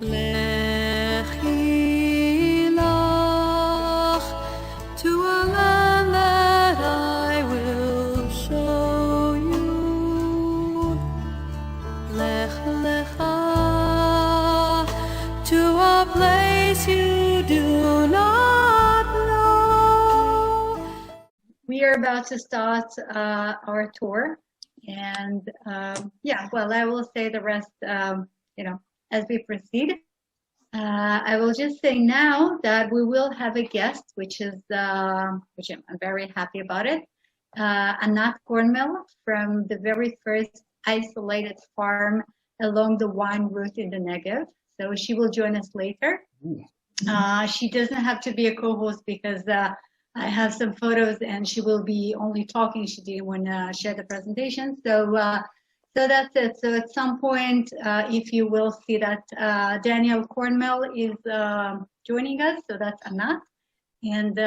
Lechi lach to a land that I will show you. Lech lecha to a place you do not know. We are about to start our tour, and yeah, well, I will say the rest, as we proceed. I will just say now that we will have a guest, which I'm very happy about it. Anat Cornmel from the very first isolated farm along the wine route in the Negev. So she will join us later. She doesn't have to be a co-host because I have some photos and she will be only talking. She didn't want to share the presentation. So that's it. So at some point, if you will see that Daniel Cornmel is joining us, so that's Anat, and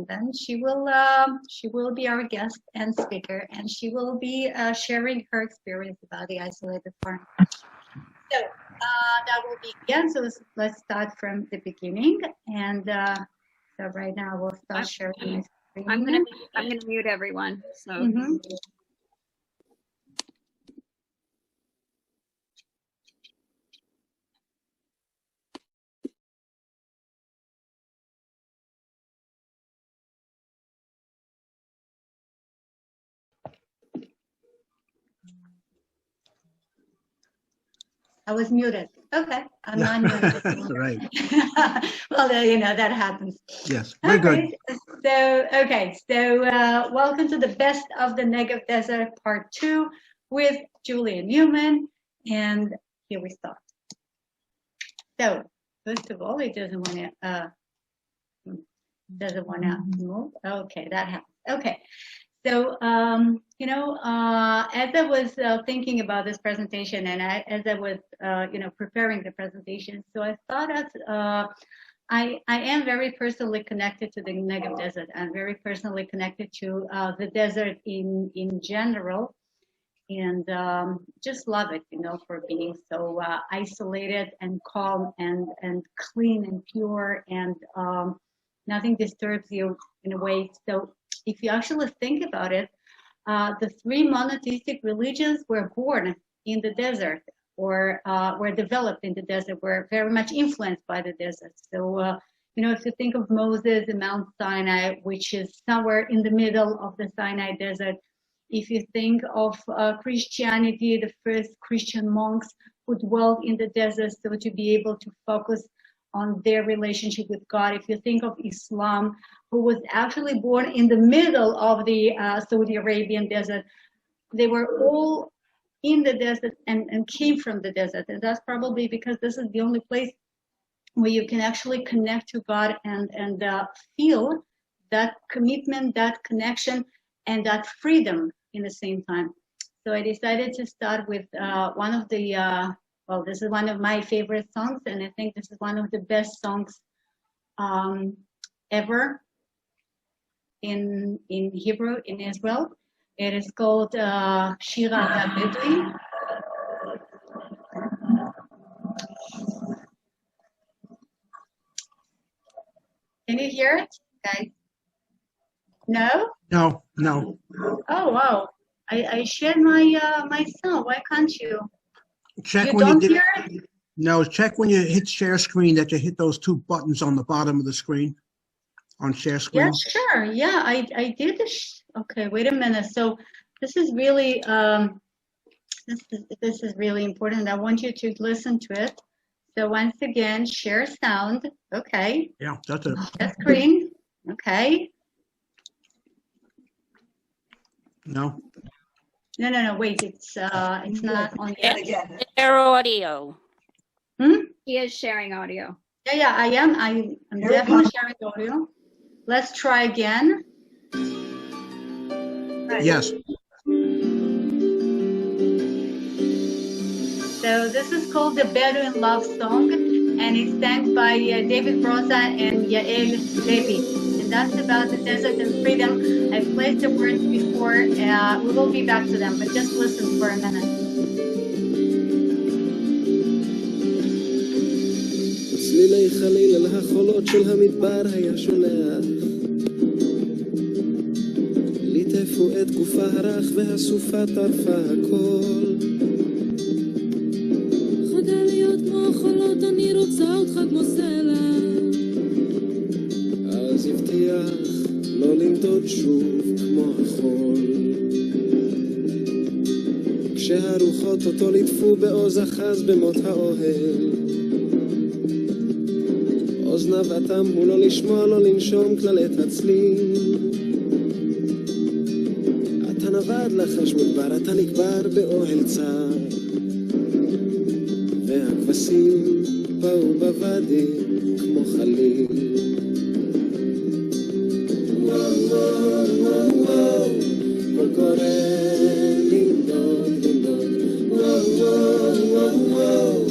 then she will be our guest and speaker, and she will be sharing her experience about the isolated farm. So that will begin. So let's start from the beginning, and so right now we'll start sharing my screen. I'm gonna mute everyone. So. I was muted. Okay, I'm not muted. Right. Well, that happens. Yes, very good. So welcome to the Best of the Negev Desert Part 2 with Julie and Newman, and here we start. So first of all, it doesn't want to move. Okay, that happens. Okay. So, as I was thinking about this presentation and as I was, preparing the presentation, so I thought that I am very personally connected to the Negev Desert. I'm very personally connected to the desert in general, and just love it, for being so isolated and calm and clean and pure, and nothing disturbs you in a way. So if you actually think about it, the three monotheistic religions were born in the desert, or were developed in the desert, were very much influenced by the desert. So, if you think of Moses and Mount Sinai, which is somewhere in the middle of the Sinai desert, if you think of Christianity, the first Christian monks who dwelled in the desert, so to be able to focus on their relationship with God. If you think of Islam, who was actually born in the middle of the Saudi Arabian desert, they were all in the desert and came from the desert. And that's probably because this is the only place where you can actually connect to God and feel that commitment, that connection, and that freedom in the same time. So I decided to start with one of the this is one of my favorite songs, and I think this is one of the best songs ever in Hebrew in Israel. It is called Shira HaBedui. Can you hear it, guys? No? No. Oh, wow. I shared my my sound. Why can't you? Check You when don't you hear did. it? No, check when you hit share screen that you hit those two buttons on the bottom of the screen on share screen. Yeah, sure. Yeah, I did this. Okay, wait a minute. So this is really this is really important. I want you to listen to it. So once again, share sound. Okay. Yeah, that's it. Share screen. Okay. No. No. Wait, it's not on yet. Share audio. He is sharing audio. Yeah, I am. I'm definitely sharing audio. Let's try again. Yes. So this is called the Bedouin Love Song, and it's sang by David Broza and Yael Levi. And that's about the desert and freedom. I've played the words before. We will be back to them, but just listen for a minute. צלילי חליל אל החולות של המדבר היה שולח. ליטפו את גופה הרך והסופה טרפה הכל. חדל להיות כמו חולות, אני רוצה אותך כמו סלע. אז הבטיח לא לנדוד שוב כמו החול. כשהרוחות אותו ליטפו בעוז אחז במות האוהל. אוזניו אטם הוא לא לשמוע, לא לנשום כלל את הצליל. אתה נבד לחש מדבר, אתה נקבר באוהל צר. והכבשים באו בוואדי כמו חליל. וואו וואו וואו וואו, קול קורא לנדוד לנדוד. וואו וואו וואו וואו,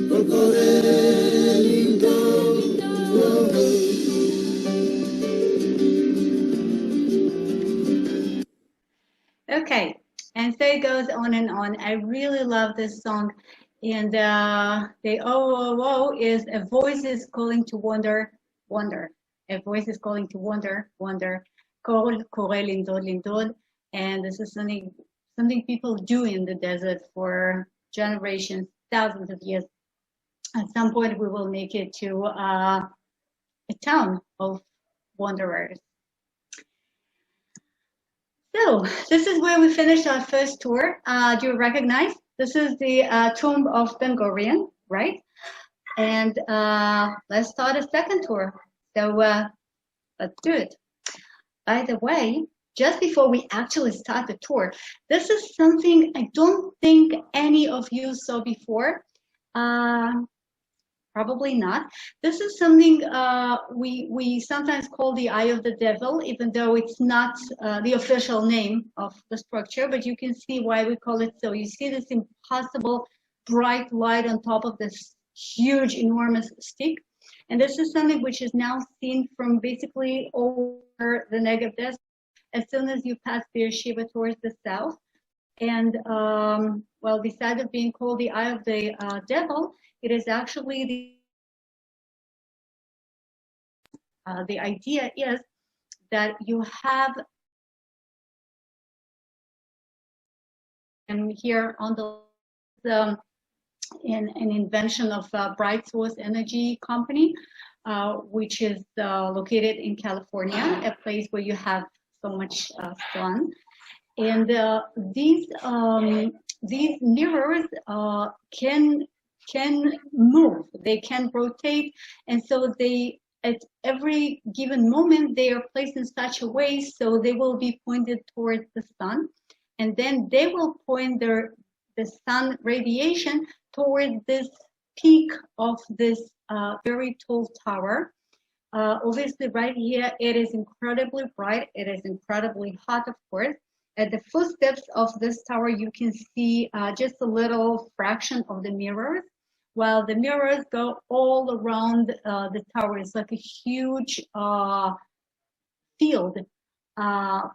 קול קורא לנדוד. Okay, and so it goes on and on. I really love this song. And the oh, oh, oh is a voice is calling to wonder, wonder. A voice is calling to wonder, wonder. Kol, kore, lindod, lindod. And this is something people do in the desert for generations, thousands of years. At some point, we will make it to a town of wanderers. So this is where we finished our first tour. Do you recognize? This is the tomb of Ben Gurion, right? And let's start a second tour. So let's do it. By the way, just before we actually start the tour, this is something I don't think any of you saw before. Probably not. This is something we sometimes call the eye of the devil, even though it's not the official name of the structure, but you can see why we call it so. You see this impossible bright light on top of this huge, enormous stick. And this is something which is now seen from basically over the Negev desert as soon as you pass Beersheba towards the south. And well, besides of being called the eye of the devil, it is actually the idea is that you have, and here on the an invention of Bright Source Energy Company, which is located in California, a place where you have so much sun. And these mirrors can move, they can rotate, and so they, at every given moment, they are placed in such a way so they will be pointed towards the sun, and then they will point the sun radiation towards this peak of this very tall tower. Obviously, right here, it is incredibly bright. It is incredibly hot, of course. At the footsteps of this tower, you can see just a little fraction of the mirrors, while the mirrors go all around the tower. It's like a huge field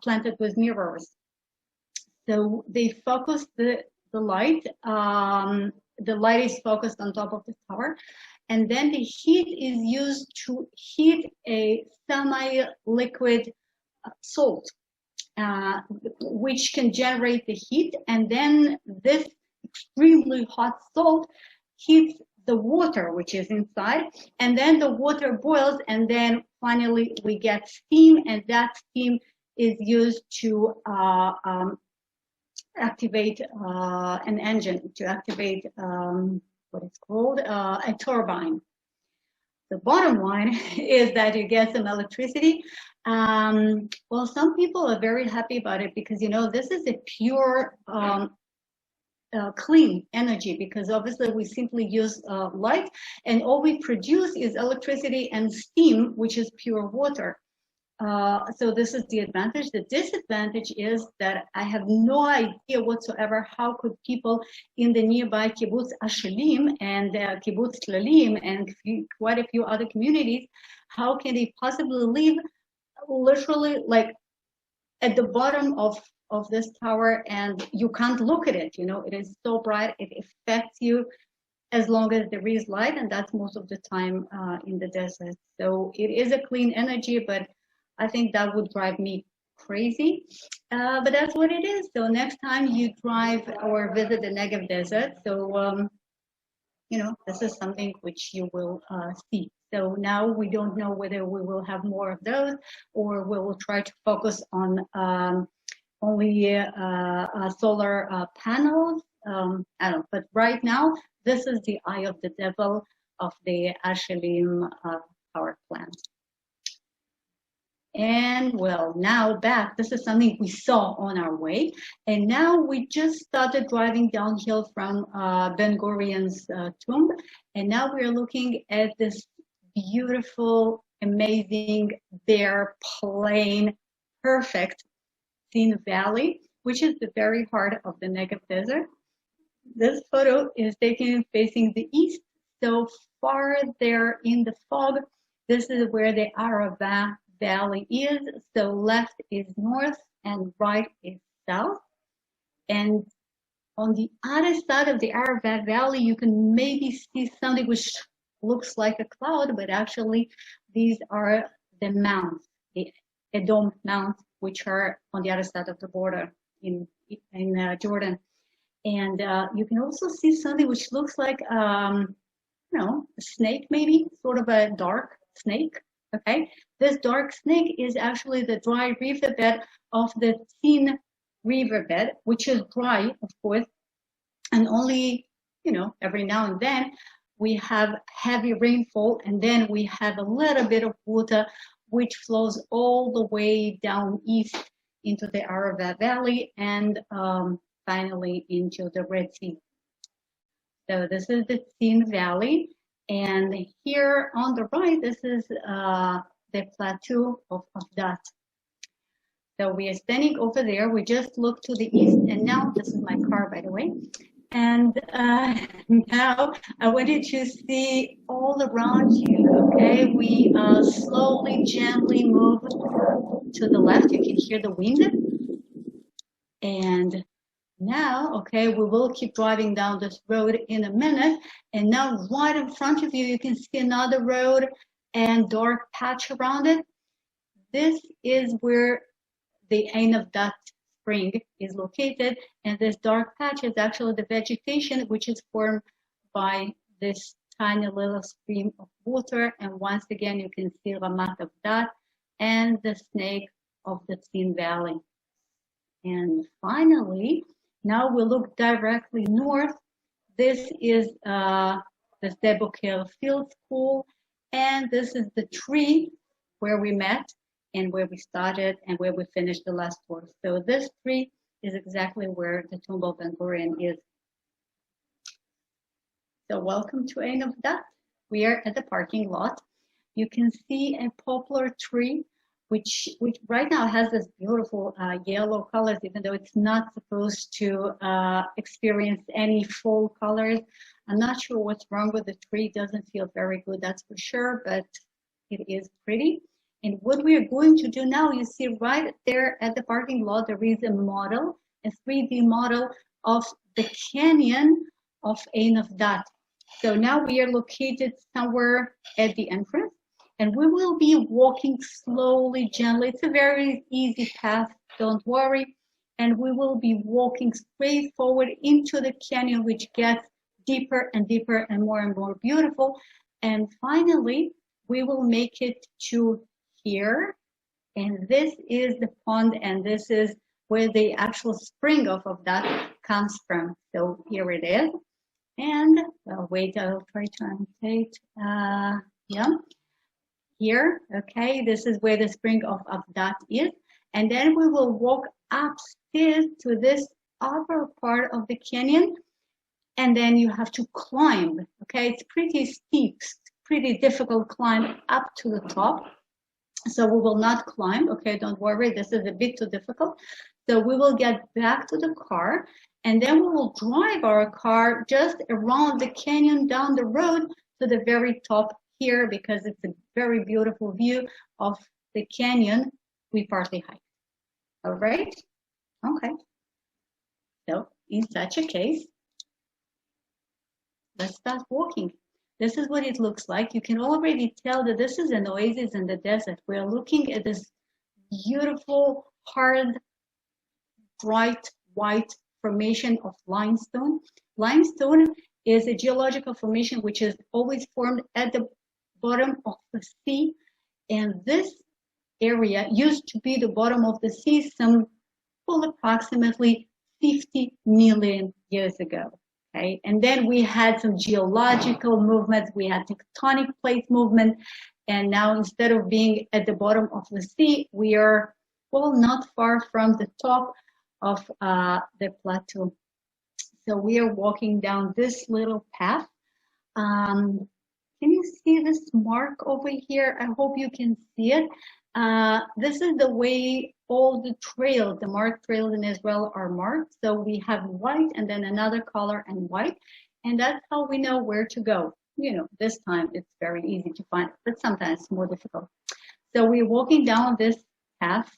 planted with mirrors. So they focus the light. The light is focused on top of the tower, and then the heat is used to heat a semi-liquid salt, which can generate the heat, and then this extremely hot salt heats the water which is inside, and then the water boils, and then finally we get steam, and that steam is used to activate an engine, to activate what is called a turbine. The bottom line is that you get some electricity. Well, some people are very happy about it because, you know, this is a pure, clean energy, because obviously we simply use light, and all we produce is electricity and steam, which is pure water. So this is the advantage. The disadvantage is that I have no idea whatsoever how could people in the nearby kibbutz Ashelim and kibbutz Tlalim and quite a few other communities, how can they possibly live literally like at the bottom of this tower, and you can't look at it, you know, it is so bright, it affects you as long as there is light, and that's most of the time in the desert. So it is a clean energy, but I think that would drive me crazy. But that's what it is. So next time you drive or visit the Negev desert, so you know, this is something which you will see. So now we don't know whether we will have more of those, or we will try to focus on only solar panels. I don't know, but right now, this is the eye of the devil of the Ashelim power plant. And well, now back, this is something we saw on our way. And now we just started driving downhill from Ben Gurion's tomb. And now we're looking at this beautiful, amazing, bare, plain, perfect Sin Valley, which is the very heart of the Negev desert. This photo is taken facing the east. So far there in the fog, this is where the Arava Valley is. So left is north and right is south. And on the other side of the Arava Valley, you can maybe see something which looks like a cloud, but actually these are the mounts, the Edom mounts, which are on the other side of the border in Jordan. And you can also see something which looks like, you know, a snake, maybe sort of a dark snake. Okay, this dark snake is actually the dry riverbed of the Sin riverbed, which is dry, of course, and only, you know, every now and then we have heavy rainfall, and then we have a little bit of water which flows all the way down east into the Arava Valley and finally into the Red Sea. So this is the Sin Valley, and here on the right, this is the plateau of Dat. So we are standing over there. We just looked to the east, and now this is my car, by the way. And now I want you to see all around you, okay? We slowly, gently move to the left. You can hear the wind. And now, okay, we will keep driving down this road in a minute. And now right in front of you, you can see another road and dark patch around it. This is where the Ein of Dat spring is located, and this dark patch is actually the vegetation which is formed by this tiny little stream of water. And once again, you can see Ramat of Dat and the snake of the Sin Valley. And finally, now we look directly north. This is the Sde Boker Field School, and this is the tree where we met and where we started and where we finished the last course. So this tree is exactly where the tomb of Ben Gurion is. So welcome to Ein of Dat. We are at the parking lot. You can see a poplar tree, which right now has this beautiful yellow colors, even though it's not supposed to experience any fall colors. I'm not sure what's wrong with the tree. It doesn't feel very good, that's for sure, but it is pretty. And what we are going to do now, you see right there at the parking lot, there is a model, a 3D model of the canyon of Ein of Dat. So now we are located somewhere at the entrance, and we will be walking slowly, gently. It's a very easy path, don't worry. And we will be walking straight forward into the canyon, which gets deeper and deeper and more beautiful. And finally, we will make it to here, and this is the pond, and this is where the actual spring of that comes from. So here it is, and wait, I'll try to annotate. Yeah, here, okay, this is where the spring of that is, and then we will walk upstairs to this upper part of the canyon, and then you have to climb. Okay, it's pretty steep, pretty difficult climb up to the top. So we will not climb, okay, don't worry, this is a bit too difficult. So we will get back to the car, and then we will drive our car just around the canyon down the road to the very top here, because it's a very beautiful view of the canyon we partly hiked. All right, okay. So in such a case, let's start walking. This is what it looks like. You can already tell that this is an oasis in the desert. We're looking at this beautiful, hard, bright, white formation of limestone. Limestone is a geological formation which is always formed at the bottom of the sea. And this area used to be the bottom of the sea approximately 50 million years ago. Okay, and then we had some geological movements, we had tectonic plate movement, and now instead of being at the bottom of the sea, we are, well, not far from the top of the plateau. So we are walking down this little path. Can you see this mark over here? I hope you can see it. This is the way all the trails, the marked trails in Israel are marked. So we have white and then another color and white. And that's how we know where to go. You know, this time it's very easy to find, but sometimes it's more difficult. So we're walking down this path.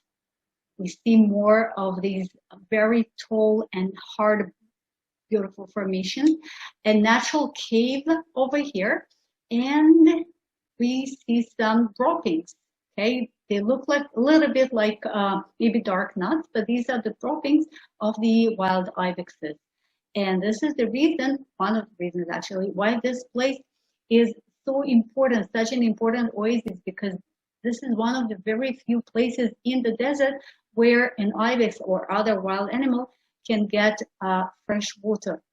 We see more of these very tall and hard, beautiful formations. A natural cave over here. And we see some droppings. Okay, they look like a little bit like maybe dark nuts, but these are the droppings of the wild ibexes. And this is the reason, one of the reasons actually, why this place is so important, such an important oasis, because this is one of the very few places in the desert where an ibex or other wild animal can get fresh water.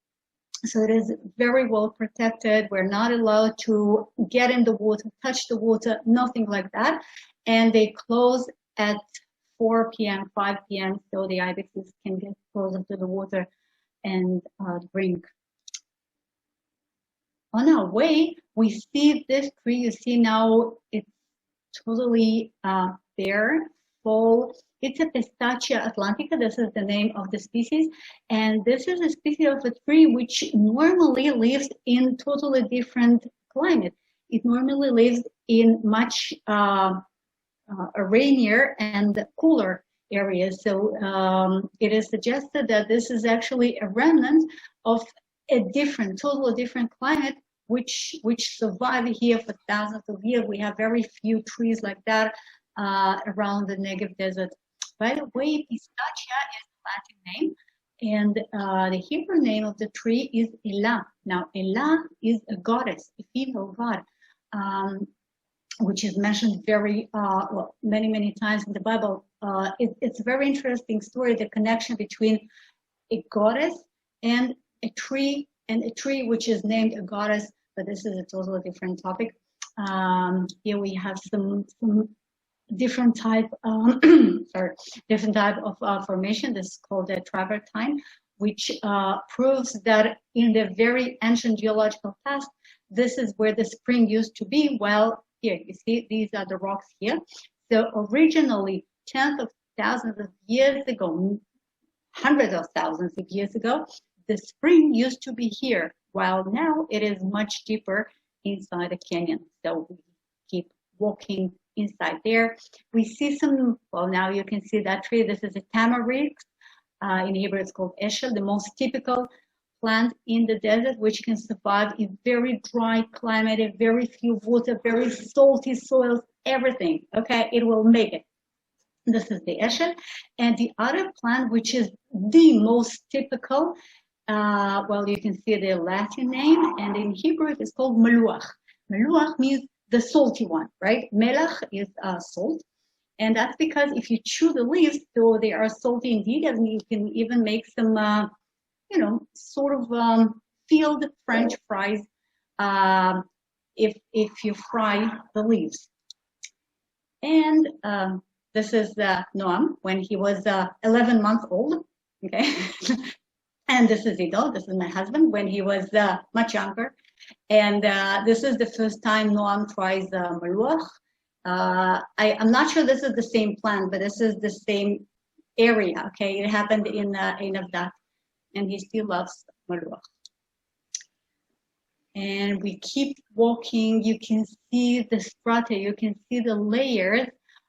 So it is very well protected. We're not allowed to get in the water, touch the water, nothing like that. And they close at 4 p.m., 5 p.m. so the ibexes can get closer to the water and drink. On our way, we see this tree. You see now it's totally bare, full. It's a Pistacia atlantica. This is the name of the species. And this is a species of a tree which normally lives in totally different climate. It normally lives in much rainier and cooler areas. So it is suggested that this is actually a remnant of a different, totally different climate which survive here for thousands of years. We have very few trees like that around the Negev desert. By the way, Pistacia is the Latin name, and the Hebrew name of the tree is Elah. Now, Elah is a goddess, a female god, which is mentioned very well, many times in the Bible. It's a very interesting story, the connection between a goddess and a tree which is named a goddess, but this is a totally different topic. Here we have some different type of formation. This is called the travertine, which proves that in the very ancient geological past, this is where the spring used to be. Well, here you see these are the rocks here. So originally, tens of thousands of years ago, hundreds of thousands of years ago, the spring used to be here, while now it is much deeper inside the canyon. So we keep walking inside there. We see some, well, now you can see that tree. This is a tamarisk. In Hebrew, it's called eshel, the most typical plant in the desert, which can survive in very dry climate, in very few water, very salty soils, everything. Okay, it will make it. This is the eshel. And the other plant, which is the most typical, well, you can see the Latin name, and in Hebrew, it is called meluach. Meluach means the salty one, right? Melach is salt. And that's because if you chew the leaves, so they are salty indeed, and you can even make some, sort of field French fries if you fry the leaves. And this is Noam when he was 11 months old, okay? And this is Ido, this is my husband, when he was much younger. And this is the first time Noam tries meluach. I'm not sure this is the same plant, but this is the same area, okay? It happened in Avdat, and he still loves meluach. And we keep walking. You can see the strata, you can see the layers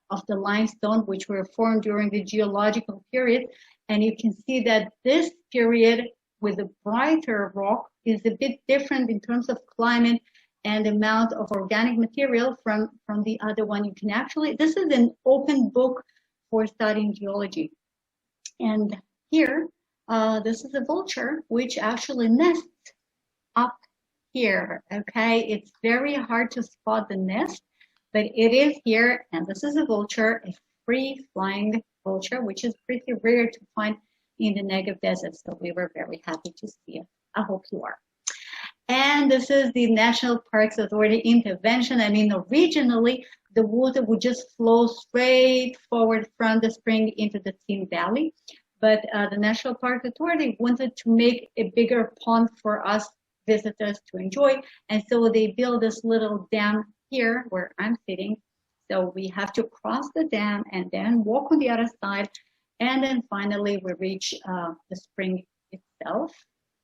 of the limestone which were formed during the geological period. And you can see that this period with the brighter rock is a bit different in terms of climate and amount of organic material from the other one. You can actually, this is an open book for studying geology. And here, this is a vulture which actually nests up here, okay? It's very hard to spot the nest, but it is here, and this is a vulture, a free-flying vulture, which is pretty rare to find in the Negev desert, so we were very happy to see it. I hope you are. And this is the National Parks Authority intervention. I mean, originally, the water would just flow straight forward from the spring into the Tin Valley, but the National Park Authority wanted to make a bigger pond for us visitors to enjoy, and so they built this little dam here where I'm sitting. So we have to cross the dam and then walk on the other side, and then finally we reach the spring itself.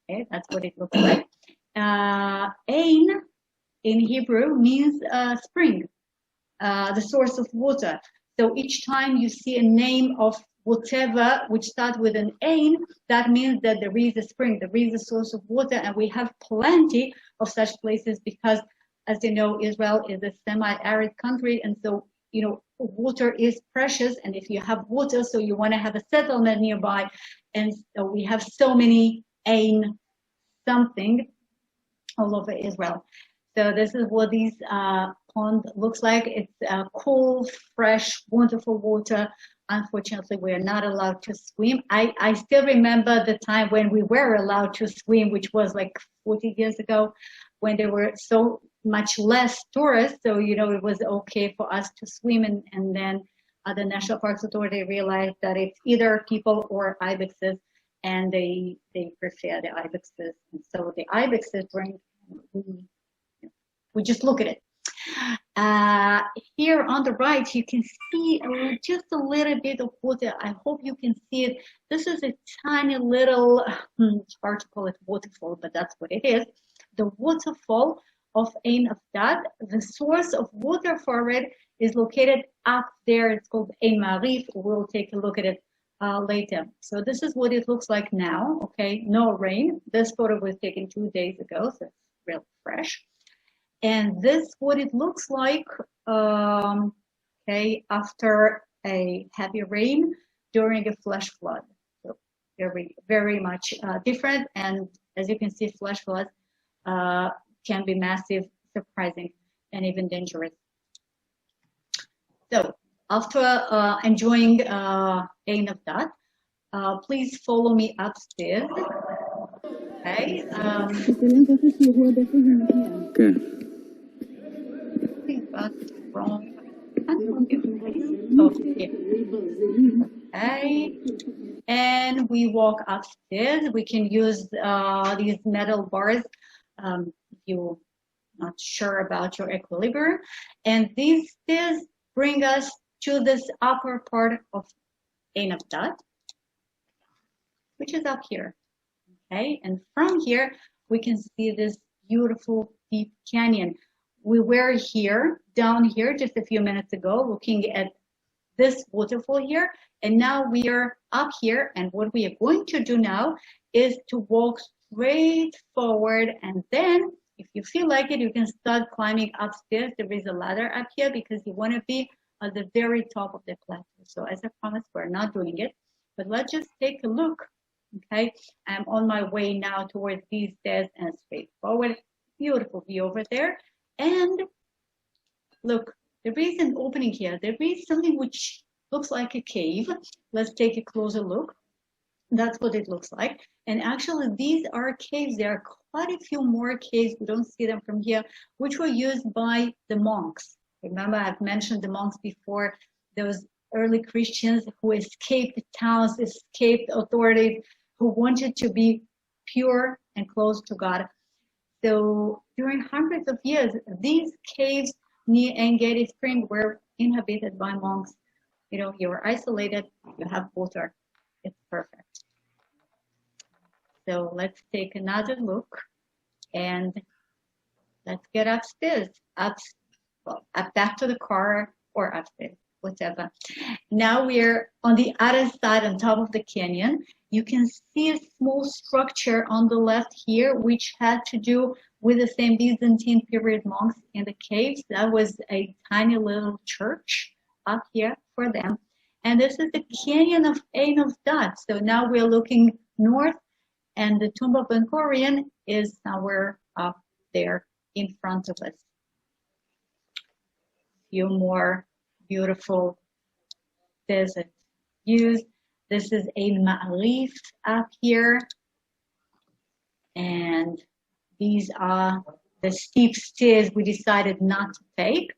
Okay, that's what it looks like. Ein in Hebrew means spring, the source of water. So each time you see a name of whatever which starts with an ein, that means that there is a spring, there is a source of water, and we have plenty of such places because, as you know, Israel is a semi-arid country, and so, you know, water is precious, and if you have water, so you want to have a settlement nearby, and so we have so many ein something all over Israel. So this is what these pond looks like. It's cool, fresh, wonderful water. Unfortunately, we are not allowed to swim. I still remember the time when we were allowed to swim, which was like 40 years ago, when there were so much less tourists. So, you know, it was okay for us to swim. And then the National Parks Authority realized that it's either people or ibexes, and they prefer the ibexes. And so the ibexes drink, we just look at it. Here on the right, you can see just a little bit of water. I hope you can see it. This is a tiny little, it's hard to call it waterfall, but that's what it is. The waterfall of Ein Avdad. The source of water for it is located up there. It's called Ein Marif. We'll take a look at it later. So this is what it looks like now. Okay, no rain. This photo was taken 2 days ago, so it's real fresh. And this is what it looks like, okay, after a heavy rain during a flash flood. So very, very much different. And as you can see, flash floods can be massive, surprising, and even dangerous. So after enjoying Ein Avdad, please follow me upstairs. Okay. That's wrong. Okay. And we walk upstairs. We can use these metal bars if you're not sure about your equilibrium. And these stairs bring us to this upper part of Ein Avdad, which is up here. Okay. And from here, we can see this beautiful deep canyon. We were here, down here, just a few minutes ago, looking at this waterfall here, and now we are up here, and what we are going to do now is to walk straight forward, and then, if you feel like it, you can start climbing upstairs. There is a ladder up here because you want to be at the very top of the plateau. So as I promised, we're not doing it, but let's just take a look, okay? I'm on my way now towards these stairs and straight forward. Beautiful view over there. And look, there is an opening here. There is something which looks like a cave. Let's take a closer look. That's what it looks like. And actually, these are caves. There are quite a few more caves. We don't see them from here, which were used by the monks. Remember, I've mentioned the monks before. Those early Christians who escaped towns, escaped authorities, who wanted to be pure and close to God. So during hundreds of years, these caves near En Gedi Spring were inhabited by monks. You know, you are isolated, you have water. It's perfect. So let's take another look and let's get upstairs, back to the car or upstairs. whatever. Now we're on the other side, on top of the canyon. You can see a small structure on the left here, which had to do with the same Byzantine period monks in the caves. That was a tiny little church up here for them. And this is the canyon of Ein of Dat. So now we're looking north, and the tomb of Ben Gurion is somewhere up there in front of us. Few more beautiful desert views. This is a Ma'arif up here, and these are the steep stairs we decided not to take.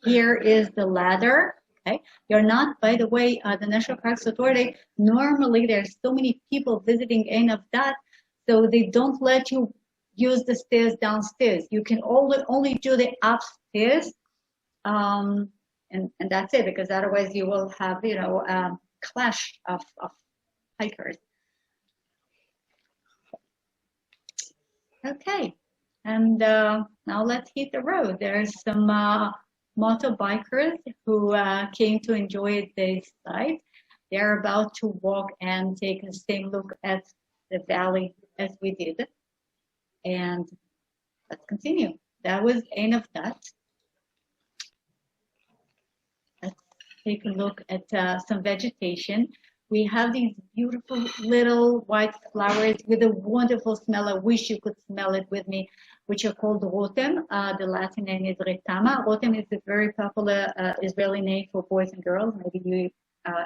Here is the ladder. Okay, you're not, by the way, the National Parks Authority, normally there's so many people visiting Ein of Dat, so they don't let you use the stairs downstairs. You can only do the upstairs, and that's it, because otherwise you will have, clash of hikers. Okay, and now let's hit the road. There's some motorbikers who came to enjoy this site. They're about to walk and take the same look at the valley as we did. And let's continue. That was Ein of Dat. Let's take a look at some vegetation. We have these beautiful little white flowers with a wonderful smell. I wish you could smell it with me, which are called rotem. The Latin name is retama. Rotem is a very popular Israeli name for boys and girls. Maybe you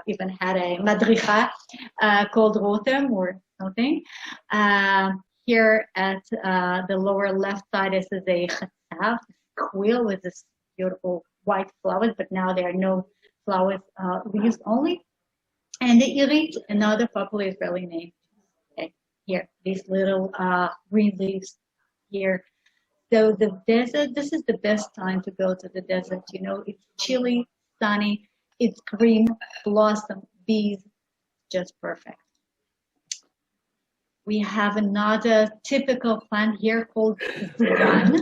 even had a madricha called rotem or something. Here at the lower left side, this is a chatzav, quill with this beautiful white flowers, but now there are no flowers, leaves only. And the irit, another popular Israeli name. Okay, here, these little green leaves here. So the desert, this is the best time to go to the desert. It's chilly, sunny, it's green, blossom, bees, just perfect. We have another typical plant here called zugan.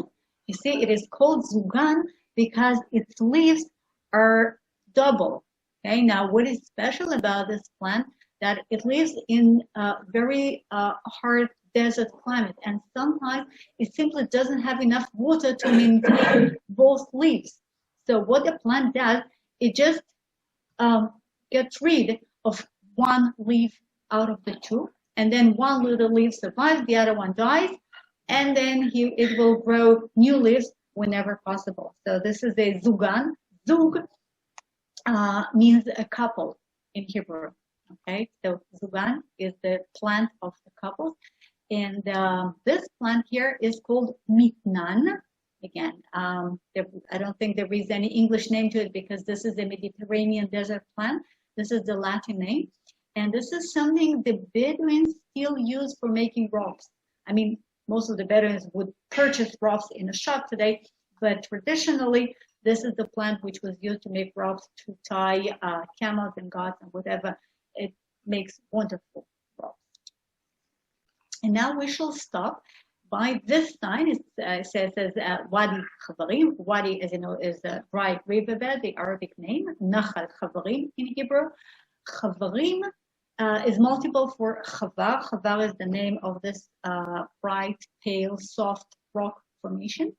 You see, it is called zugan because its leaves are double. Okay, now what is special about this plant? That it lives in a very hard desert climate, and sometimes it simply doesn't have enough water to maintain both leaves. So what the plant does, it just gets rid of one leaf out of the two, and then one little leaf survives, the other one dies, and then it will grow new leaves whenever possible. So this is a zugan. Zug means a couple in Hebrew. Okay, so zugan is the plant of the couples, and this plant here is called mitnan. Again, I don't think there is any English name to it because this is a Mediterranean desert plant. This is the Latin name, and this is something the Bedouins still use for making ropes. I mean, most of the Bedouins would purchase ropes in a shop today, but traditionally, this is the plant which was used to make ropes to tie camels and goats and whatever. It makes wonderful ropes. And now we shall stop by this sign. It says Wadi Chavarim. Wadi, as you know, is a bright riverbed, the Arabic name. Nachal Chavarim in Hebrew. Chavarim is multiple for Chavar. Chavar is the name of this bright, pale, soft rock formation.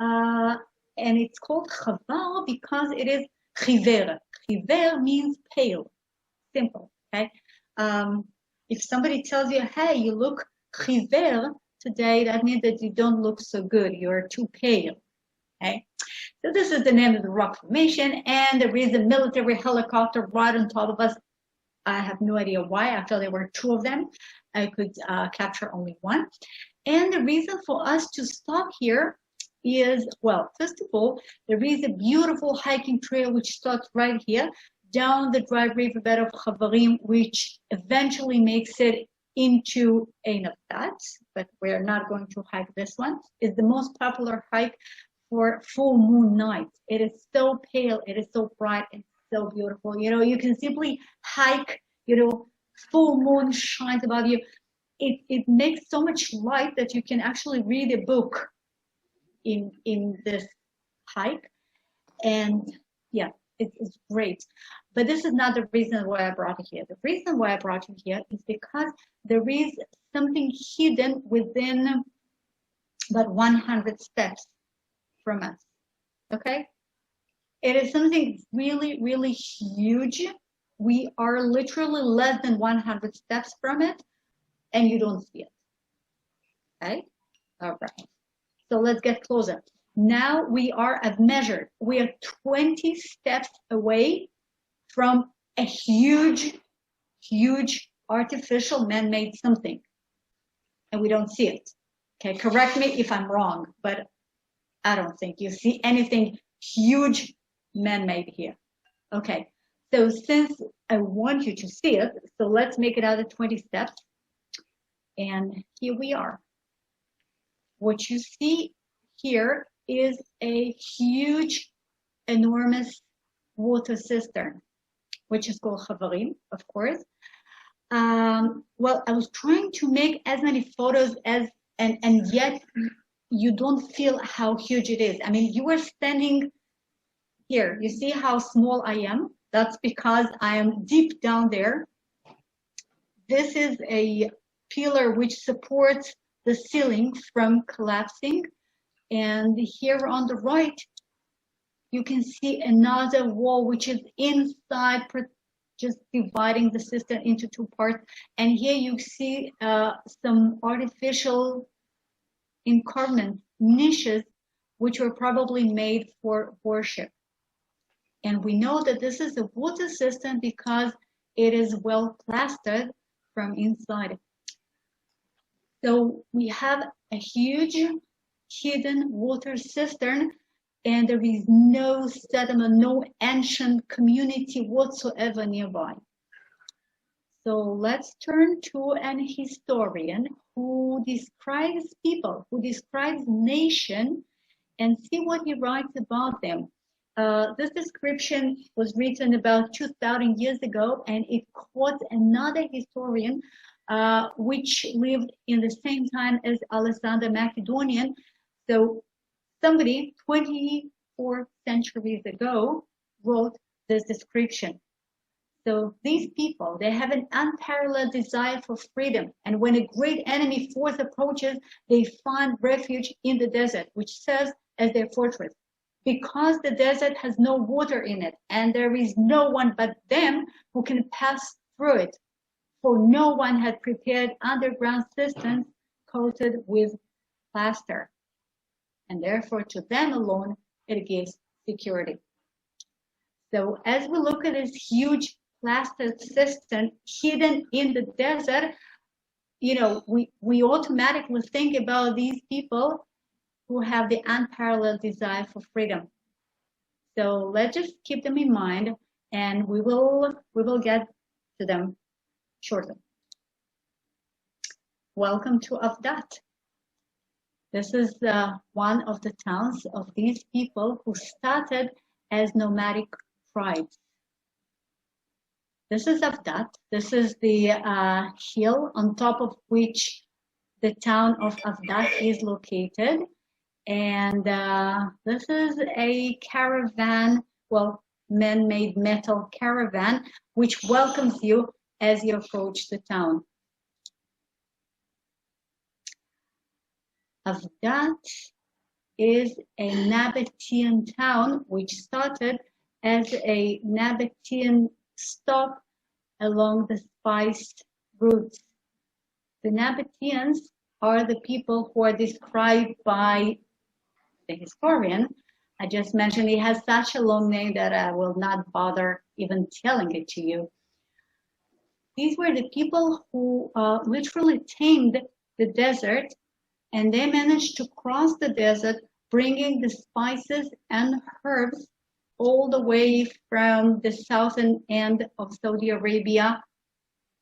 And it's called Chavar because it is chiver. Chiver means pale. Simple, okay? If somebody tells you, hey, you look chiver today, that means that you don't look so good. You're too pale, okay? So this is the name of the rock formation, and there is a military helicopter right on top of us. I have no idea why. Actually, there were two of them. I could capture only one. And the reason for us to stop here is, well, first of all, there is a beautiful hiking trail which starts right here down the dry riverbed of Chavarim, which eventually makes it into Ein of Dat, but we're not going to hike this one. It's the most popular hike for full moon nights. It is so pale, it is so bright, and so beautiful. You can simply hike, full moon shines above you. It makes so much light that you can actually read a book in this hike. And yeah, it's great. But this is not the reason why I brought it here. The reason why I brought it here is because there is something hidden within about 100 steps from us. Okay? It is something really, really huge. We are literally less than 100 steps from it, and you don't see it. Okay? All right. So let's get closer. Now I've measured. We are 20 steps away from a huge, huge artificial man-made something. And we don't see it. Okay, correct me if I'm wrong, but I don't think you see anything huge man-made here. Okay, so since I want you to see it, so let's make it out of 20 steps. And here we are. What you see here is a huge, enormous water cistern, which is called Chavarim, of course. Well, I was trying to make as many photos and yet you don't feel how huge it is. I mean, you are standing here. You see how small I am? That's because I am deep down there. This is a pillar which supports the ceiling from collapsing. And here on the right, you can see another wall which is inside, just dividing the cistern into two parts. And here you see some artificial encarvement niches, which were probably made for worship. And we know that this is a water cistern because it is well plastered from inside. So we have a huge hidden water cistern, and there is no settlement, no ancient community whatsoever nearby. So let's turn to an historian who describes people, who describes nation, and see what he writes about them. This description was written about 2,000 years ago, and it quotes another historian which lived in the same time as Alexander Macedonian. So somebody 24 centuries ago wrote this description. So these people, they have an unparalleled desire for freedom. And when a great enemy force approaches, they find refuge in the desert, which serves as their fortress. Because the desert has no water in it, and there is no one but them who can pass through it. For no one had prepared underground cisterns coated with plaster. And therefore, to them alone, it gives security. So as we look at this huge plastered cistern hidden in the desert, you know, we automatically think about these people who have the unparalleled desire for freedom. So let's just keep them in mind, and we will get to them shortly. Welcome to Avdat. This is one of the towns of these people who started as nomadic tribes. This is Avdat. This is the hill on top of which the town of Avdat is located. And this is a caravan, well, man-made metal caravan, which welcomes you as you approach the town. Avdat is a Nabatean town which started as a Nabatean stop along the spiced routes. The Nabateans are the people who are described by the historian. I just mentioned he has such a long name that I will not bother even telling it to you. These were the people who literally tamed the desert, and they managed to cross the desert, bringing the spices and herbs all the way from the southern end of Saudi Arabia.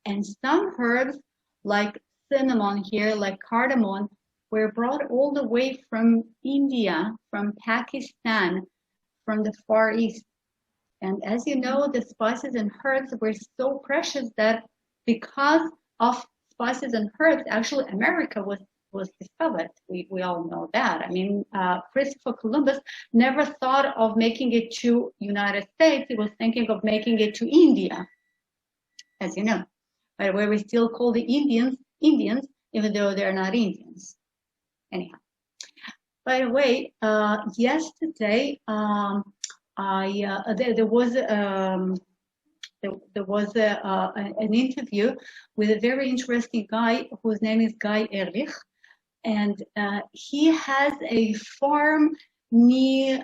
And some herbs, like cinnamon here, like cardamom, were brought all the way from India, from Pakistan, from the Far East. And as you know, the spices and herbs were so precious that because of spices and herbs, actually America was was discovered. We all know that. I mean, Christopher Columbus never thought of making it to United States. He was thinking of making it to India, as you know, but where we still call the Indians, even though they're not Indians. Anyhow, by the way, yesterday there was an interview with a very interesting guy whose name is Guy Ehrlich, and he has a farm near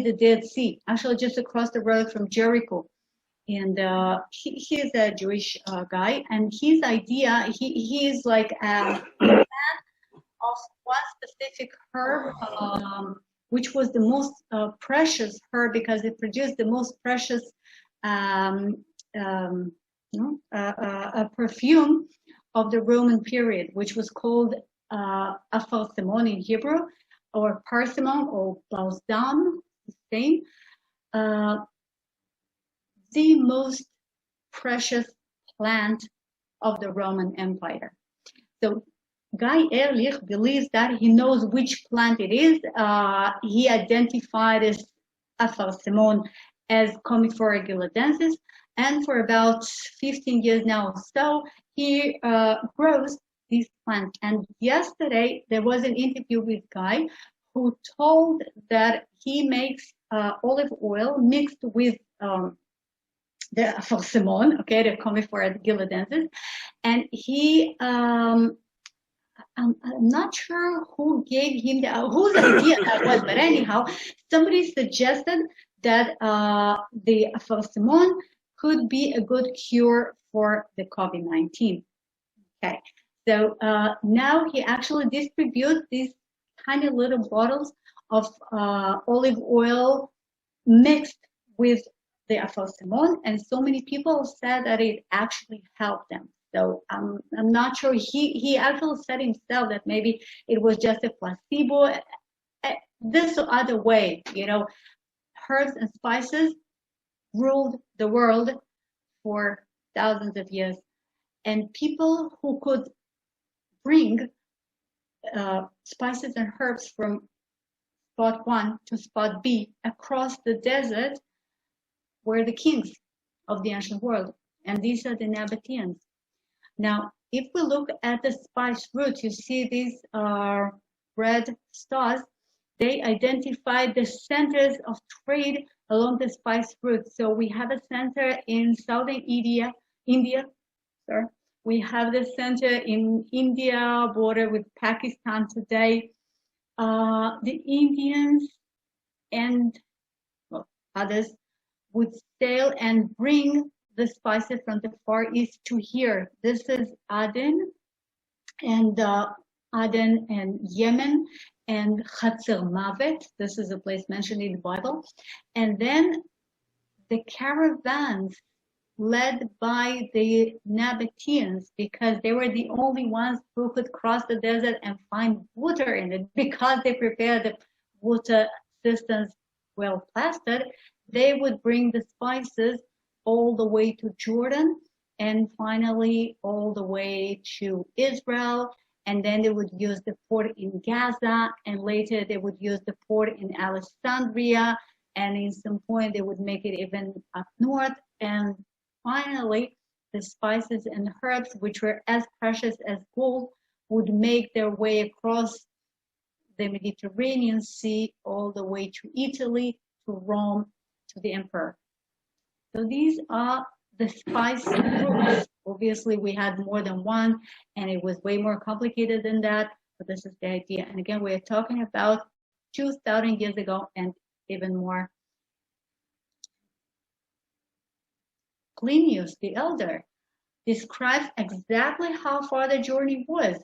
the Dead Sea, actually just across the road from Jericho. And he is a Jewish guy, and his idea, he is like a fan of one specific herb, which was the most precious herb because it produced the most precious a perfume of the Roman period, which was called aphalsamon in Hebrew, or parsimon, or balsam, the same. The most precious plant of the Roman Empire. So Guy Ehrlich believes that he knows which plant it is. He identified as aphalsamon as Commiphora giladensis, and for about 15 years now or so, he grows these plants. And yesterday, there was an interview with Guy who told that he makes olive oil mixed with the aphalsamon, okay, the Commiphora giladensis, and he, I'm not sure who gave him whose idea that was, but anyhow, somebody suggested that the aphalsamon could be a good cure for the COVID-19. Okay, so now he actually distributes these tiny little bottles of olive oil mixed with the aphalsamon, and so many people said that it actually helped them. So I'm not sure. He actually said himself that maybe it was just a placebo. This other way, you know, herbs and spices ruled the world for thousands of years, and people who could bring spices and herbs from spot 1 to spot B across the desert were the kings of the ancient world, and these are the Nabateans. Now, if we look at the spice routes, you see these are red stars. They identify the centers of trade along the spice route. So we have a center in southern India. We have the center in India, border with Pakistan today. The Indians and others would sail and bring the spices from the Far East to here. This is Aden and Yemen and Khatzer Mavet. This is a place mentioned in the Bible. And then the caravans led by the Nabateans, because they were the only ones who could cross the desert and find water in it, because they prepared the water systems well plastered. They would bring the spices all the way to Jordan, and finally all the way to Israel, and then they would use the port in Gaza, and later they would use the port in Alexandria, and in some point they would make it even up north, and finally the spices and herbs, which were as precious as gold, would make their way across the Mediterranean Sea all the way to Italy, to Rome, to the emperor. So these are the spice routes. Obviously, we had more than one, and it was way more complicated than that, but this is the idea. And again, we're talking about 2,000 years ago and even more. Plinius the Elder describes exactly how far the journey was.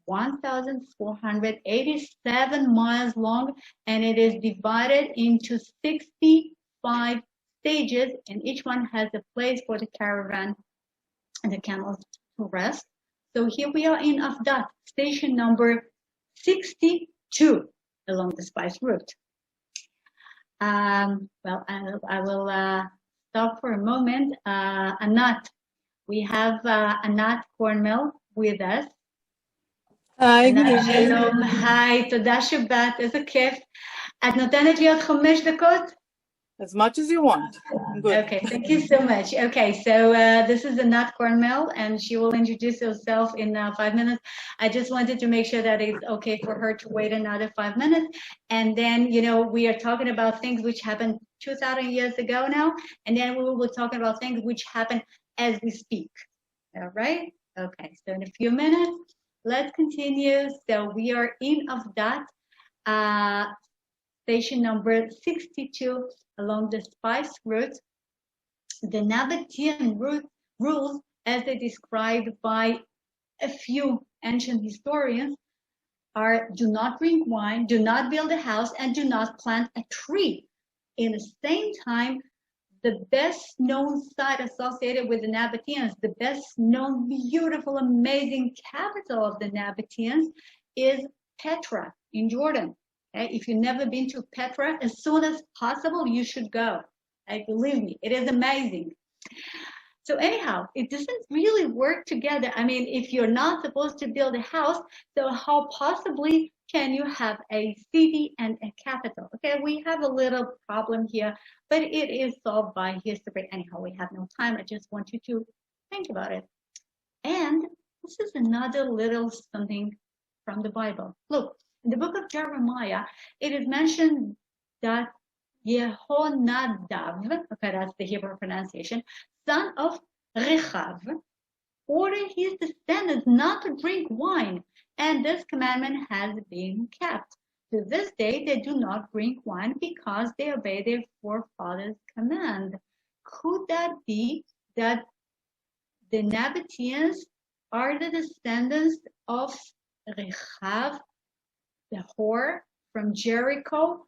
1,487 miles long, and it is divided into 65 stages, and each one has a place for the caravan and the camels to rest. So here we are in Afdat, station number 62 along the spice route. Well, I will stop for a moment. Anat, we have Anat Cornmel with us. היי, good evening. שלום, היי, תודה שבאת, איזה כיף. את נותנת לי עוד 5 דקות? As much as you want. I'm good. Okay, thank you so much. Okay, so this is Anat Cornmel, and she will introduce herself in 5 minutes. I just wanted to make sure that it's okay for her to wait another 5 minutes. And then, you know, we are talking about things which happened 2,000 years ago now, and then we will be talking about things which happen as we speak. All right? Okay, so in a few minutes, let's continue. So we are in Avdat, station number 62 along the spice route. The Nabatean rules, as they described by a few ancient historians, are do not drink wine, do not build a house, and do not plant a tree. In the same time, the best known site associated with the Nabateans, the best known, beautiful, amazing capital of the Nabateans is Petra in Jordan. Okay? If you've never been to Petra, as soon as possible, you should go. Believe me, it is amazing. So anyhow, it doesn't really work together. I mean, if you're not supposed to build a house, so how possibly can you have a city and a capital? Okay, we have a little problem here, but it is solved by history. Anyhow, we have no time. I just want you to think about it. And this is another little something from the Bible. Look, in the book of Jeremiah, it is mentioned that Yehonadav, okay, that's the Hebrew pronunciation, son of Rechav, ordered his descendants not to drink wine, and this commandment has been kept. To this day, they do not drink wine because they obey their forefathers' command. Could that be that the Nabateans are the descendants of Rechav, the whore from Jericho?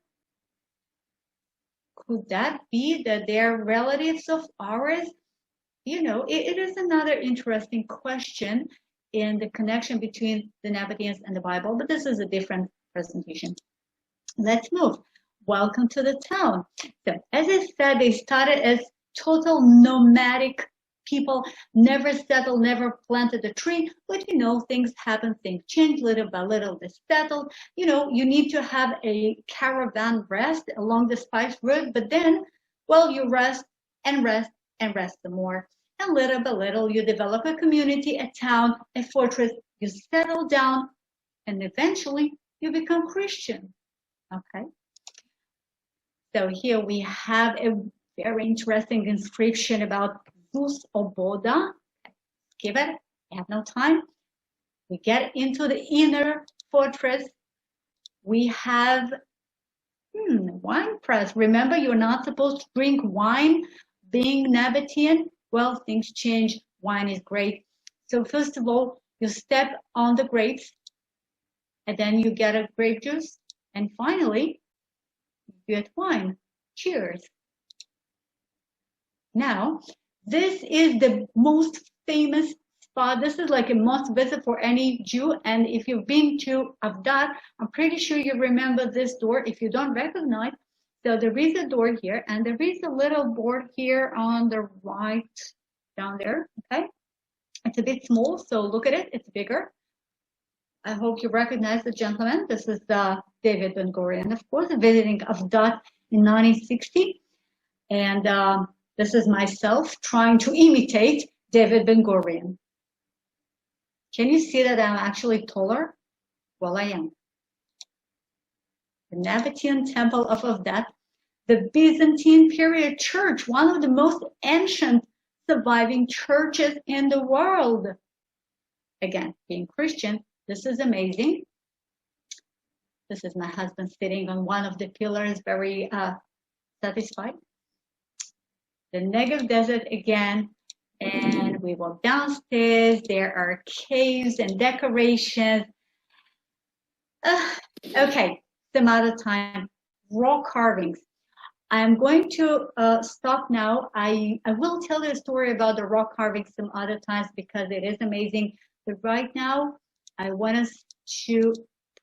Could that be that they're relatives of ours? You know, it is another interesting question in the connection between the Nabateans and the Bible, but this is a different presentation. Let's move. Welcome to the town. So, as I said, they started as total nomadic people, never settled, never planted a tree, but you know, things happen, things change little by little, they settled. You know, you need to have a caravan rest along the spice route, but then, well, you rest and rest and rest some more. And little by little, you develop a community, a town, a fortress, you settle down, and eventually you become Christian, okay? So here we have a very interesting inscription about Zeus Oboda. Give it, we have no time. We get into the inner fortress. We have wine press. Remember, you're not supposed to drink wine being Nabatean. Well, things change. Wine is great. So first of all, you step on the grapes, and then you get a grape juice, and finally, you get wine. Cheers. Now, this is the most famous spot. This is like a must visit for any Jew. And if you've been to Avdat, I'm pretty sure you remember this door. If you don't recognize, so there is a door here, and there is a little board here on the right down there, okay? It's a bit small, so look at it, it's bigger. I hope you recognize the gentleman. This is David Ben-Gurion, of course, visiting Avdat in 1960. And this is myself trying to imitate David Ben-Gurion. Can you see that I'm actually taller? Well, I am. The Nabatean temple of Avdat, the Byzantine period church, one of the most ancient surviving churches in the world. Again, being Christian, this is amazing. This is my husband sitting on one of the pillars, very satisfied. The Negev desert again, and we walk downstairs. There are caves and decorations. Okay, some other time. Rock carvings. I'm going to stop now. I will tell you a story about the rock carvings some other times because it is amazing. But right now, I want us to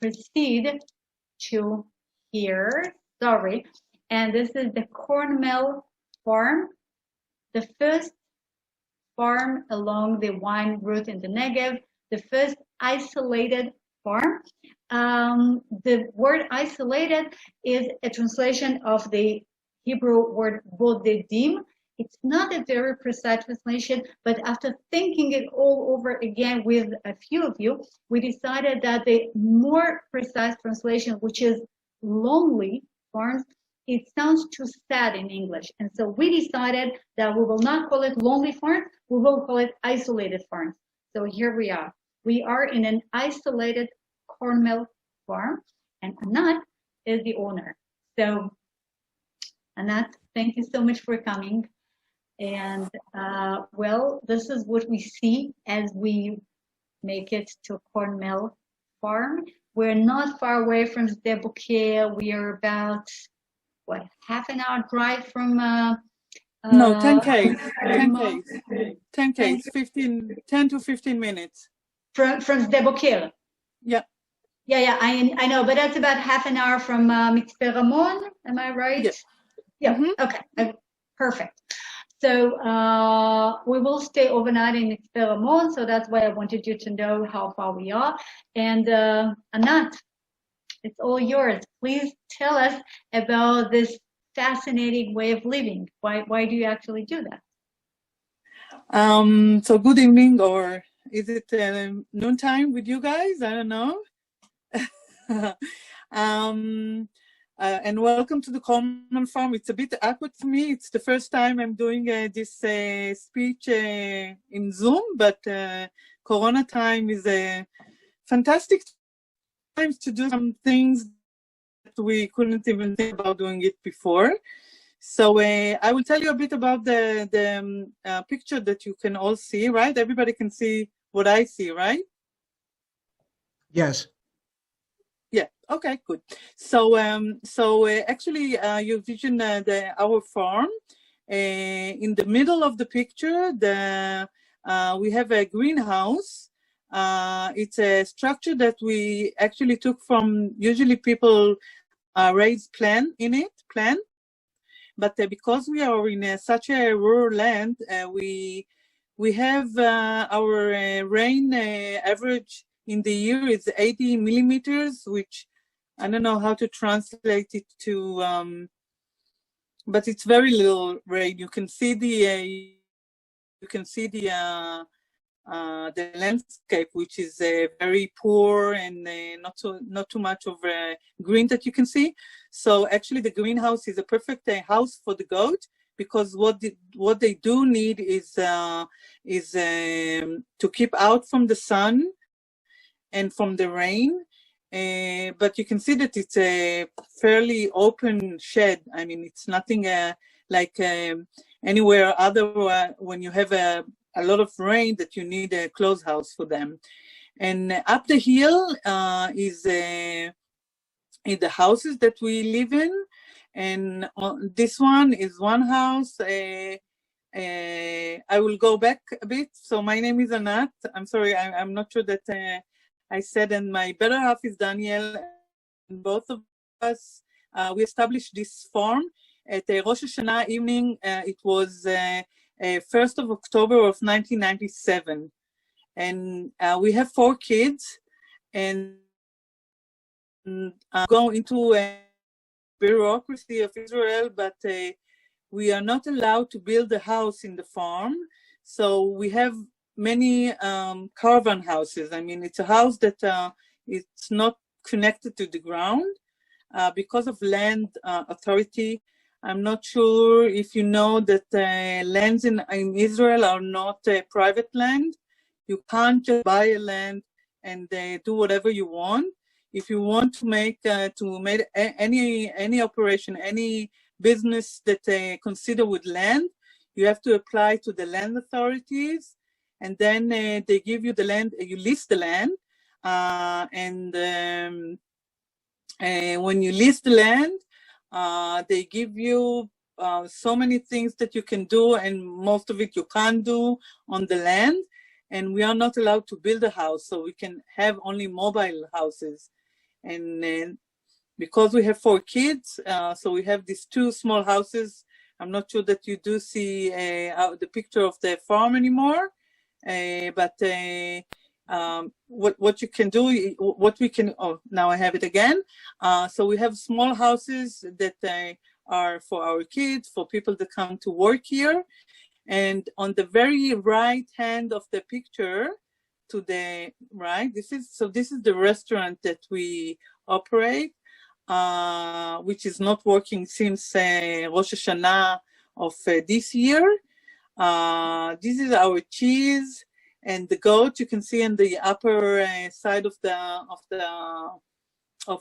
proceed to here. Sorry. And this is the Cornmel farm, the first farm along the wine route in the Negev, the first isolated farm. The word isolated is a translation of the Hebrew word bodedim. It's not a very precise translation, but after thinking it all over again with a few of you, we decided that the more precise translation, which is lonely farms, it sounds too sad in English. And so we decided that we will not call it lonely farms, we will call it isolated farms. So here we are. We are in an isolated cornmeal farm, and Anat is the owner. So Anat, thank you so much for coming. And well, this is what we see as we make it to cornmeal farm. We're not far away from Sde Boker. We are about, what, half an hour drive from No, 10K. 10K. 10 to 15 minutes. From Sde Boker. Yeah. Yeah, I know, but that's about half an hour from Mitzpe Ramon. Am I right? Yeah. Yeah. Mm-hmm. Okay. Perfect. So we will stay overnight in Mitzpe Ramon. So that's why I wanted you to know how far we are. And Anat, it's all yours. Please tell us about this fascinating way of living. Why do you actually do that? So good evening, or is it noontime with you guys? I don't know. And welcome to the Cornmeal Farm. It's a bit awkward for me. It's the first time I'm doing this speech in Zoom, but Corona time is a fantastic time to do some things that we couldn't even think about doing it before. So I will tell you a bit about the picture that you can all see, right? Everybody can see what I see, right? Yes. Yeah. Okay. Good. So, actually, you vision our farm. In the middle of the picture, we have a greenhouse. It's a structure that we actually took from. Usually, people raise plant in it, but because we are in such a rural land, we have our rain average in the year is 80 millimeters, which I don't know how to translate it to, but it's very little rain. You can see the landscape, which is very poor and not too much of green that you can see. So actually, the greenhouse is a perfect house for the goat, because what they do need is to keep out from the sun and from the rain. But you can see that it's a fairly open shed. I mean, it's nothing like anywhere other when you have a lot of rain that you need a closed house for them. And up the hill is the houses that we live in. And this one is one house. I will go back a bit. So my name is Anat. I'm sorry, I'm not sure that I said, and my better half is Daniel. And both of us, we established this farm at Rosh Hashanah evening. It was 1st of October of 1997. And we have 4 kids. And go into a bureaucracy of Israel, but we are not allowed to build a house in the farm. So we have many caravan houses. I mean, it's a house that it's not connected to the ground because of land authority. I'm not sure if you know that lands in Israel are not private land. You can't just buy a land and do whatever you want. If you want to make any operation, any business that consider with land, you have to apply to the land authorities, and then they give you the land. You lease the land, and when you lease the land, they give you so many things that you can do, and most of it you can't do on the land. And we are not allowed to build a house, so we can have only mobile houses. And because we have 4 kids, so we have these 2 small houses. I'm not sure that you do see the picture of the farm anymore, but what you can do, what we can. Oh, now I have it again. So we have small houses that are for our kids, for people that come to work here. And on the very right hand of the picture, to the right, this is the restaurant that we operate, which is not working since Rosh Hashanah of this year. This is our cheese and the goat. You can see in the upper side of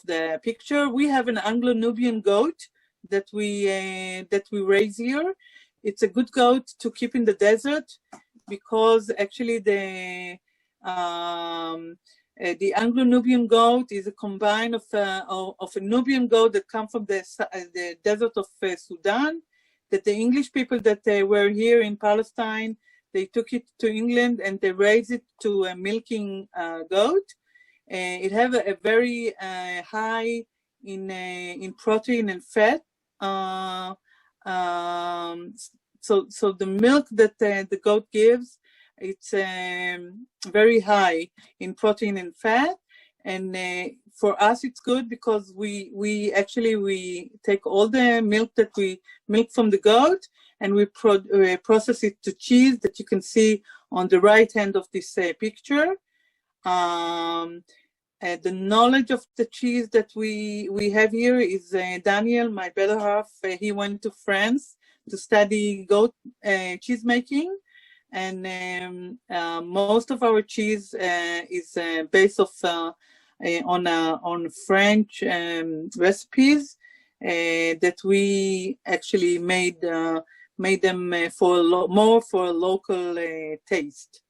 the picture. We have an Anglo-Nubian goat that we raise here. It's a good goat to keep in the desert because actually the Anglo-Nubian goat is a combine of a Nubian goat that come from the desert of Sudan, that the English people that were here in Palestine, they took it to England and they raised it to a milking goat. It have a very high in protein and fat. So the milk that the goat gives, it's very high in protein and fat, and for us it's good because we take all the milk that we milk from the goat and we process it to cheese that you can see on the right hand of this picture. The knowledge of the cheese that we have here is Daniel, my better half. He went to France to study goat cheese making, and most of our cheese is based on French recipes that we actually made them for a local taste.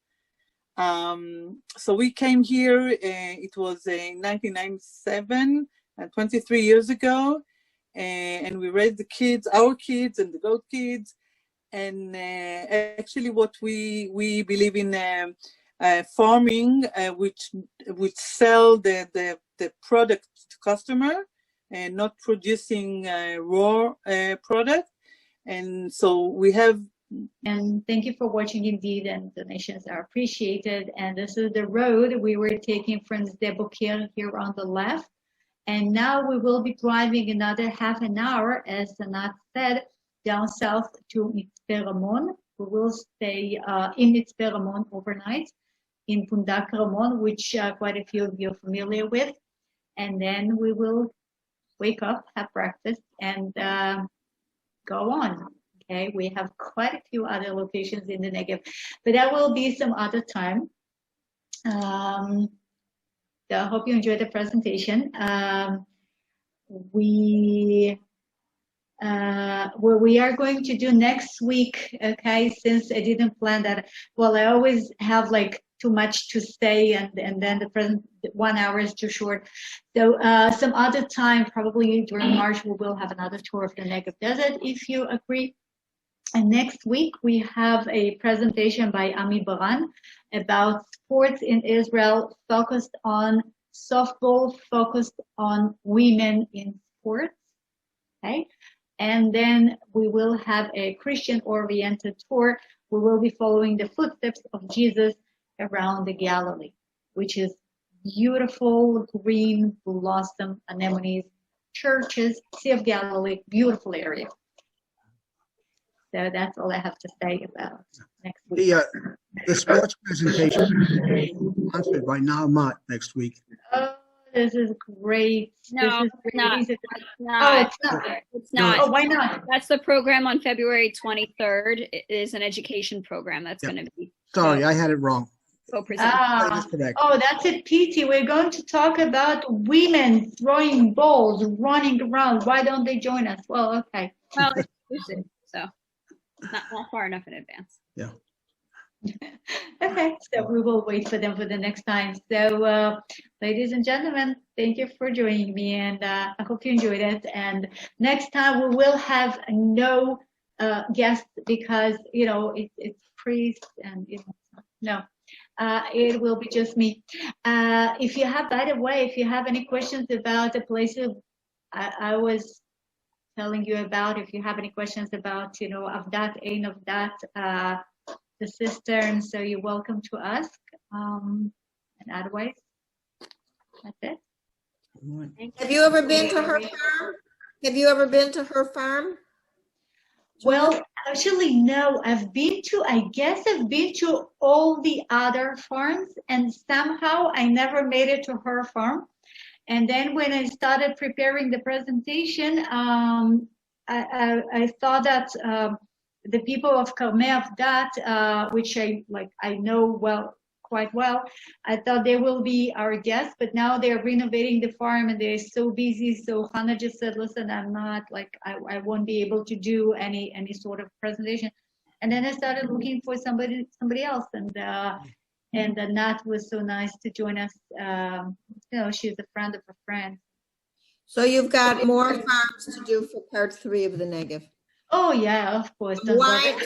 So we came here, it was in 1997, 23 years ago, and we raised the kids, our kids and the goat kids. And actually what we believe in farming, which sell the product to customer and not producing raw product. And so we have. And thank you for watching indeed, and donations are appreciated. And this is the road we were taking from Nabatean here on the left. And now we will be driving another half an hour, as Sanat said, down south to Mitzpe Ramon. We will stay in Mitzpe Ramon overnight, in Pundak Ramon, which quite a few of you are familiar with. And then we will wake up, have breakfast, and go on. Okay, we have quite a few other locations in the Negev, but that will be some other time. So I hope you enjoyed the presentation. What we are going to do next week, okay, since I didn't plan that, well, I always have like too much to say, and then the 1 hour is too short. So some other time, probably during March, we will have another tour of the Negev Desert, if you agree. And next week, we have a presentation by Ami Baran about sports in Israel, focused on softball, focused on women in sports. Okay. And then we will have a Christian-oriented tour. We will be following the footsteps of Jesus around the Galilee, which is beautiful green blossom anemones, churches, Sea of Galilee, beautiful area. So that's all I have to say about next week. The sports presentation is sponsored by Newman next week. Oh, this is great. No, this is great. not. It's not. Oh, it's not. It's not. Oh, why not? That's the program on February 23rd. It is an education program that's going to be. Sorry, I had it wrong. Co-presented. Oh, that's it, PT. We're going to talk about women throwing balls, running around. Why don't they join us? Well, okay. Well, it's exclusive, so not far enough in advance. Yeah. Okay, so we will wait for them for the next time. So, ladies and gentlemen, thank you for joining me, and I hope you enjoyed it. And next time we will have no guests because, you know, it's priests and, you know, no. It will be just me. If you have, by the way, if you have any questions about the places I was telling you about, if you have any questions about, you know, of that, ain of that, the cistern, so you're welcome to ask. And otherwise, that's it. All right. Have you ever been to her farm? Have you ever been to her farm? Well, actually, no. I guess I've been to all the other farms, and somehow I never made it to her farm. And then when I started preparing the presentation, I thought that the people of Karmei Dat, which I know quite well, I thought they will be our guests, but now they're renovating the farm and they're so busy. So Hannah just said, listen, I'm not I won't be able to do any sort of presentation. And then I started looking for somebody else, and Nat was so nice to join us. She's a friend of a friend. So you've got more farms to do for part 3 of the Negev. Oh yeah, of course. Wine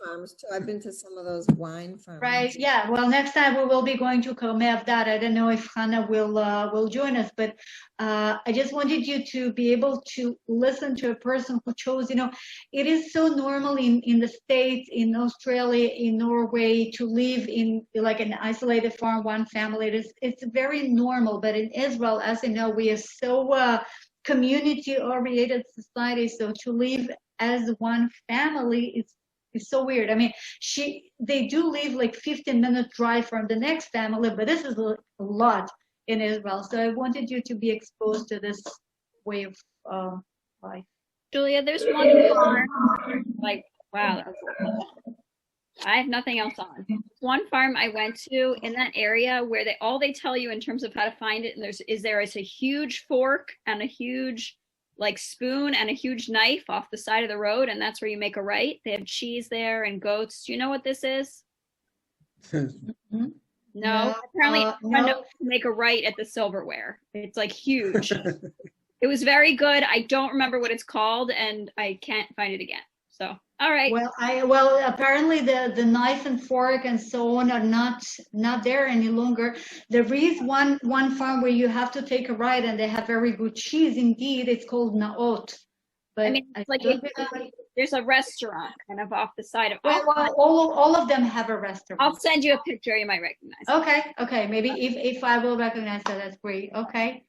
farms too. I've been to some of those wine farms. Right. Yeah. Well, next time we will be going to Karmei Dat. I don't know if Hannah will join us, but I just wanted you to be able to listen to a person who chose. It is so normal in the States, in Australia, in Norway, to live in like an isolated farm, one family. It's very normal. But in Israel, as you know, we are so community-oriented society. So to live as one family is so weird. I mean, they do live like 15-minute drive from the next family, but this is a lot in Israel. So I wanted you to be exposed to this way of life. Julia, there's one farm, wow, I have nothing else on. One farm I went to in that area where all they tell you in terms of how to find it, and there is a huge fork and a huge spoon and a huge knife off the side of the road, and that's where you make a right. They have cheese there and goats. Do you know what this is? Mm-hmm. No. Apparently, no. To make a right at the silverware. It's huge. It was very good. I don't remember what it's called, and I can't find it again. So, all right. Well, apparently the knife and fork and so on are not there any longer. There is one farm where you have to take a ride, and they have very good cheese indeed. It's called Naot. But I mean, there's a restaurant kind of off the side of. All of them have a restaurant. I'll send you a picture. You might recognize it. Okay. Maybe if I will recognize that, that's great. Okay.